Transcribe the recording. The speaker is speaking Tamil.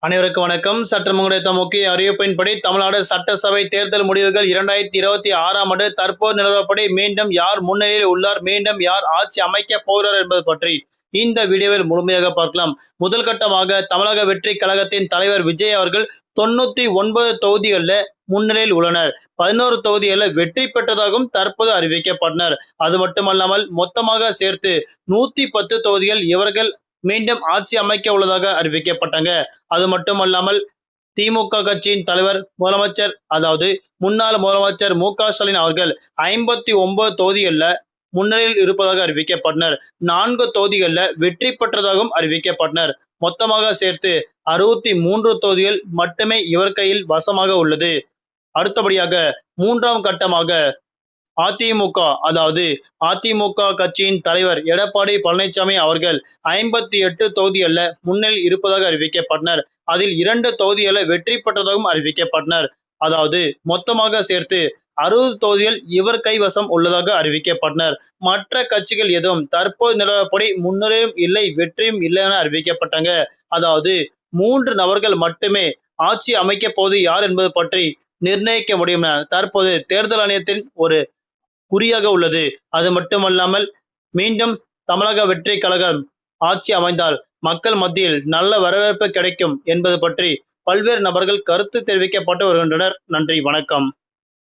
அனைவருக்கும் வணக்கம். சற்று முன்னிட்ட முக்கிய அறிவிப்பின்படி தமிழ்நாடு சட்டசபை தேர்தல் முடிவுகள் 2026ஆம் ஆண்டு தற்போது நிலவரப்படி மீண்டும் யார் முன்னிலையில் உள்ளார், மீண்டும் யார் ஆட்சி அமைக்கப் போகிறார் என்பது பற்றி இந்த வீடியோவில் முழுமையாக பார்க்கலாம். முதல் கட்டமாக தமிழக வெற்றி கழகத்தின் தலைவர் விஜய் அவர்கள் 99 தொகுதிகளில் முன்னிலையில் உள்ளனர். 11 தொகுதிகளில் வெற்றி பெற்றதாகவும் தற்போது அறிவிக்கப்பட்டனர். அது மட்டுமல்லாமல் மொத்தமாக சேர்த்து 110 தொகுதிகள் இவர்கள் மீண்டும் ஆட்சி அமைக்க உள்ளதாக அறிவிக்கப்பட்டாங்க. அது மட்டுமல்லாமல் திமுக கட்சியின் தலைவர் முதலமைச்சர் முன்னாள் முதலமைச்சர் மு.க.ஸ்டாலின் அவர்கள் 59 தொகுதிகளில் முன்னிலையில் இருப்பதாக அறிவிக்கப்பட்டனர். 4 தொகுதிகளில் வெற்றி பெற்றதாகவும் அறிவிக்கப்பட்டனர். மொத்தமாக சேர்த்து 63 தொகுதிகள் மட்டுமே இவர் கையில் வசமாக உள்ளது. அடுத்தபடியாக மூன்றாம் கட்டமாக அதிமுக கட்சியின் தலைவர் எடப்பாடி பழனிசாமி அவர்கள் 58 தொகுதிகளில் முன்னிலையில் இருப்பதாக அறிவிக்கப்பட்டனர். அதில் 2 தொகுதிகளில் வெற்றி பெற்றதாகவும் அறிவிக்கப்பட்டனர். மொத்தமாக சேர்த்து 60 தொகுதிகள் இவர் கைவசம் உள்ளதாக அறிவிக்கப்பட்டனர். மற்ற கட்சிகள் எதுவும் தற்போது நிலவரப்படி முன்னிலையும் இல்லை, வெற்றியும் இல்லை என அறிவிக்கப்பட்டாங்க. 3 நபர்கள் மட்டுமே ஆட்சி அமைக்க போது யார் என்பது பற்றி நிர்ணயிக்க முடியும் என தற்போது தேர்தல் ஆணையத்தின் ஒரு குறியாக உள்ளது. அது மட்டுமல்லாமல் மீண்டும் தமிழக வெற்றி கழகம் ஆட்சி அமைந்தால் மக்கள் மத்தியில் நல்ல வரவேற்பு கிடைக்கும் என்பது பற்றி பல்வேறு நபர்கள் கருத்து தெரிவிக்கப்பட்டு வருகின்றனர். நன்றி, வணக்கம்.